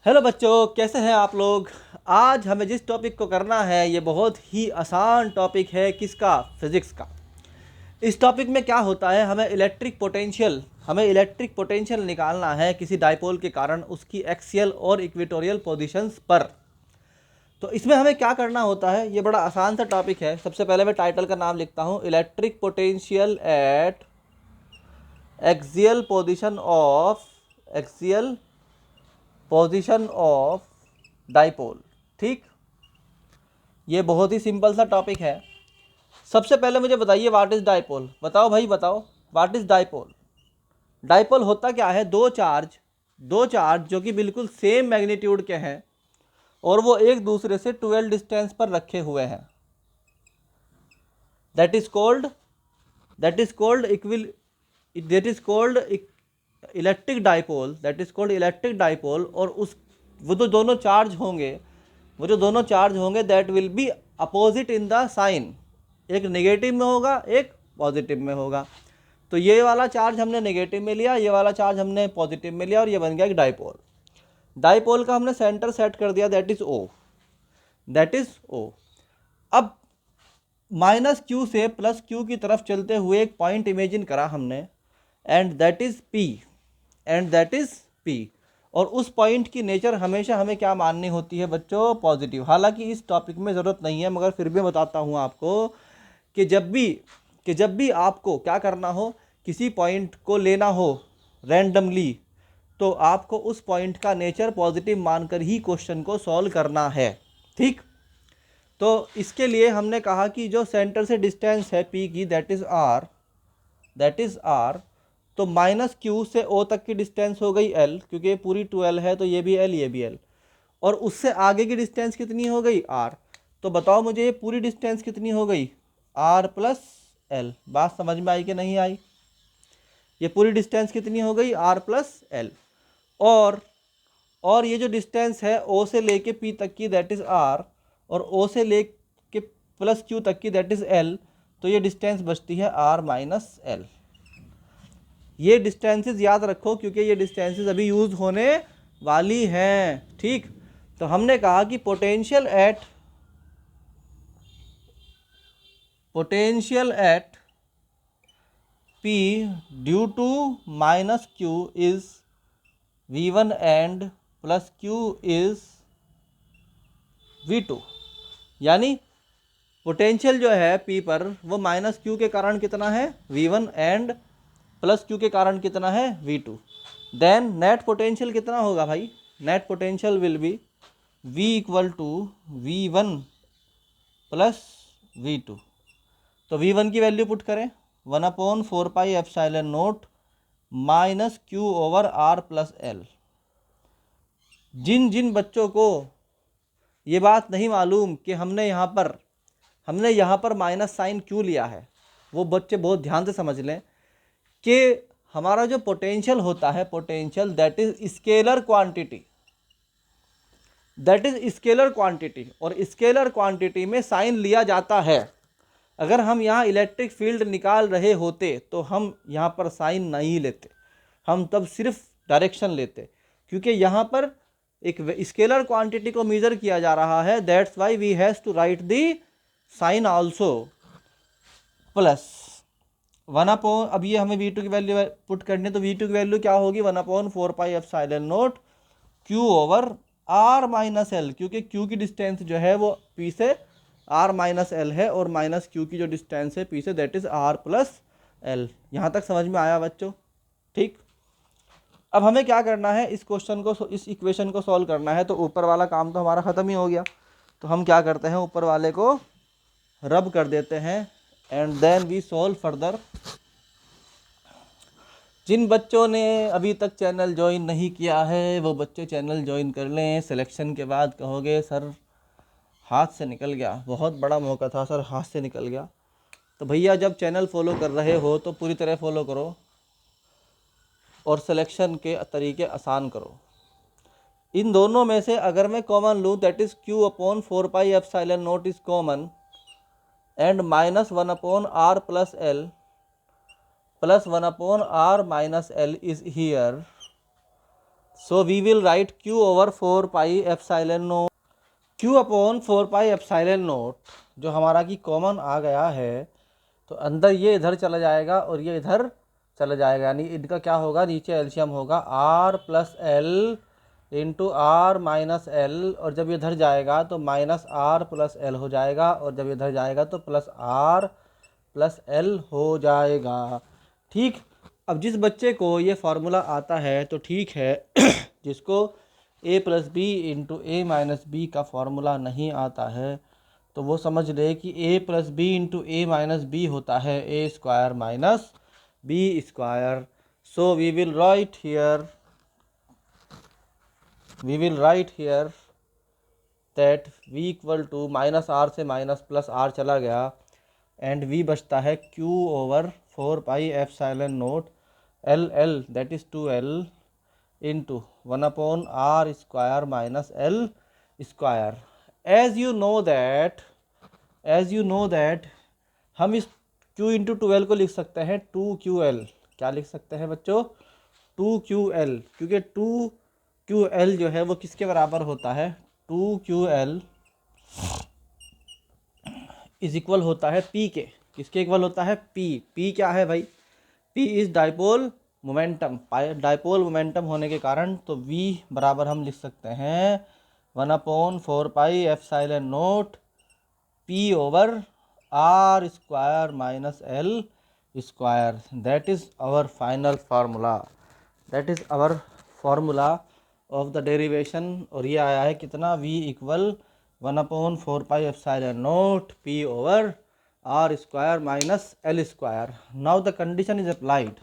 Hello बच्चों, कैसे हैं आप लोग। आज हमें जिस टॉपिक को करना है ये बहुत ही आसान टॉपिक है। किसका? फिज़िक्स का। इस टॉपिक में क्या होता है, हमें इलेक्ट्रिक पोटेंशियल निकालना है किसी डाइपोल के कारण उसकी एक्सियल और इक्वेटोरियल पोजीशंस पर। तो इसमें हमें क्या करना होता है, ये बड़ा आसान सा टॉपिक है। सबसे पहले मैं टाइटल का नाम लिखता हूँ, electric potential at axial position of dipole. ठीक, ये बहुत ही सिंपल सा टॉपिक है। सबसे पहले मुझे बताइए, व्हाट इज डाइपोल। बताओ भाई, बताओ व्हाट इज डाइपोल। डाइपोल होता क्या है, दो चार्ज जो कि बिल्कुल सेम मैग्नीट्यूड के हैं और वो एक दूसरे से 12 डिस्टेंस पर रखे हुए हैं। That is called that is called equal that is called electric dipole. और उस वो जो दोनों चार्ज होंगे that will be opposite in the sign. एक नेगेटिव में होगा, एक पॉजिटिव में होगा। तो ये वाला चार्ज हमने नेगेटिव में लिया, ये वाला चार्ज हमने पॉजिटिव में लिया और ये बन गया एक डाइपोल। डाइपोल का हमने सेंटर सेट कर दिया, दैट इज ओ। अब माइनस क्यू से प्लस क्यू की तरफ चलते हुए एक पॉइंट इमेजिन करा हमने, एंड दैट इज पी। और उस पॉइंट की नेचर हमेशा हमें क्या माननी होती है बच्चों, पॉजिटिव। हालांकि इस टॉपिक में ज़रूरत नहीं है, मगर फिर भी बताता हूँ आपको कि जब भी आपको क्या करना हो, किसी पॉइंट को लेना हो रैंडमली, तो आपको उस पॉइंट का नेचर पॉजिटिव मानकर ही क्वेश्चन को सॉल्व करना है। ठीक, तो इसके लिए हमने कहा कि जो सेंटर से डिस्टेंस है पी की, दैट इज आर। तो माइनस क्यू से ओ तक की डिस्टेंस हो गई एल, क्योंकि ये पूरी 12 है तो ये भी एल, ये भी एल। और उससे आगे की डिस्टेंस कितनी हो गई, आर। तो बताओ मुझे ये पूरी डिस्टेंस कितनी हो गई, आर प्लस एल। बात समझ में आई कि नहीं आई? ये पूरी डिस्टेंस कितनी हो गई, आर प्लस एल। और और ये जो डिस्टेंस है ओ से लेके पी तक की, दैट इज आर, और ओ से लेके प्लस क्यू तक की, दैट इज एल। तो ये डिस्टेंस बचती है आर माइनस एल। ये डिस्टेंसेस याद रखो, क्योंकि ये डिस्टेंसेस अभी यूज होने वाली हैं। ठीक, तो हमने कहा कि potential at P due to minus Q is V1 and plus Q is V2। यानी पोटेंशियल जो है P पर वो माइनस क्यू के कारण कितना है, V1, एंड प्लस क्यू के कारण कितना है, V2। देन नेट पोटेंशियल कितना होगा भाई, net potential will be V equal to V1 plus V2। तो V1 की वैल्यू पुट करें, 1/4πε0 minus q over r plus l. जिन जिन बच्चों को ये बात नहीं मालूम कि हमने यहाँ पर माइनस साइन क्यों लिया है, वो बच्चे बहुत ध्यान से समझ लें कि हमारा जो पोटेंशियल होता है, potential that is scalar quantity, और स्केलर क्वांटिटी में साइन लिया जाता है। अगर हम यहाँ इलेक्ट्रिक फील्ड निकाल रहे होते तो हम यहाँ पर साइन नहीं लेते, हम तब सिर्फ डायरेक्शन लेते, क्योंकि यहाँ पर एक स्केलर क्वांटिटी को मेजर किया जा रहा है। That's why we has to write the sign also plus 1/, अब ये हमें V2 की वैल्यू पुट करनी है, तो V2 की वैल्यू क्या होगी, 1/4πε0 Q over R minus L, क्योंकि Q की डिस्टेंस जो है वो P से R माइनस एल है, और माइनस Q की जो डिस्टेंस है P से, that is R plus L. यहाँ तक समझ में आया बच्चों? ठीक, अब हमें क्या करना है, इस इक्वेशन को सॉल्व करना है। तो ऊपर वाला काम तो हमारा ख़त्म ही हो गया, तो हम क्या करते हैं, ऊपर वाले को रब कर देते हैं, and then we solve further. जिन बच्चों ने अभी तक चैनल ज्वाइन नहीं किया है वो बच्चे चैनल ज्वाइन कर लें। सिलेक्शन के बाद कहोगे सर हाथ से निकल गया, बहुत बड़ा मौका था सर, हाथ से निकल गया। तो भैया जब चैनल फॉलो कर रहे हो तो पूरी तरह फॉलो करो और सिलेक्शन के तरीके आसान करो। इन दोनों में से अगर मैं कॉमन लूँ, that is Q/4πε0 is common, and minus 1/R plus L plus 1/R minus L is here. So we will write q over 4 pi epsilon naught, q upon 4 pi epsilon naught जो हमारा की common आ गया है, तो अंदर ये इधर चला जाएगा और ये इधर चला जाएगा, यानी इनका क्या होगा, नीचे एलसीएम होगा r plus L into R minus L, और जब ये इधर जाएगा तो माइनस आर प्लस एल हो जाएगा, और जब इधर जाएगा तो प्लस आर प्लस एल हो जाएगा। ठीक, अब जिस बच्चे को ये फार्मूला आता है तो ठीक है, जिसको a plus b into a minus b का फार्मूला नहीं आता है तो वो समझ ले कि a plus b into a minus b होता है a square minus b square. So we will write here that v equal to minus r से माइनस प्लस आर चला गया, एंड v बचता है q over 4 pi epsilon naught l l that is 2l into 1 upon are square minus L square. As you know that हम इस q into 2l को लिख सकते हैं 2ql। क्या लिख सकते हैं बच्चों, 2ql, क्योंकि 2ql जो है वो किसके बराबर होता है, 2ql इज इक्वल होता है p के, किसके इक्वल होता है, p क्या है भाई, p is dipole momentum, dipole momentum होने के कारण तो v बराबर हम लिख सकते हैं 1 upon 4 pi epsilon naught p over r square minus l square. That is our final formula of the derivation, और ये आया है कितना, v equal 1 upon 4 pi epsilon naught p over r square minus l square. Now the condition is applied.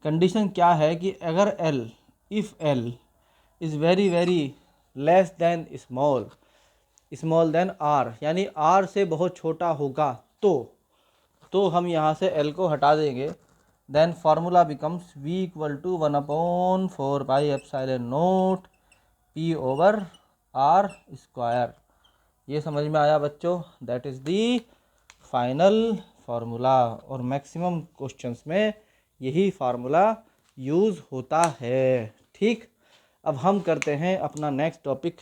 Condition क्या है कि अगर l, if l is very very less than small than r, यानी r से बहुत छोटा होगा तो हम यहाँ से l को हटा देंगे, then formula becomes v equal to 1 upon 4 pi epsilon naught p over r square. ये समझ में आया बच्चों, that is the final formula, और मैक्सिमम क्वेश्चंस में यही फार्मूला यूज़ होता है। ठीक, अब हम करते हैं अपना नेक्स्ट टॉपिक।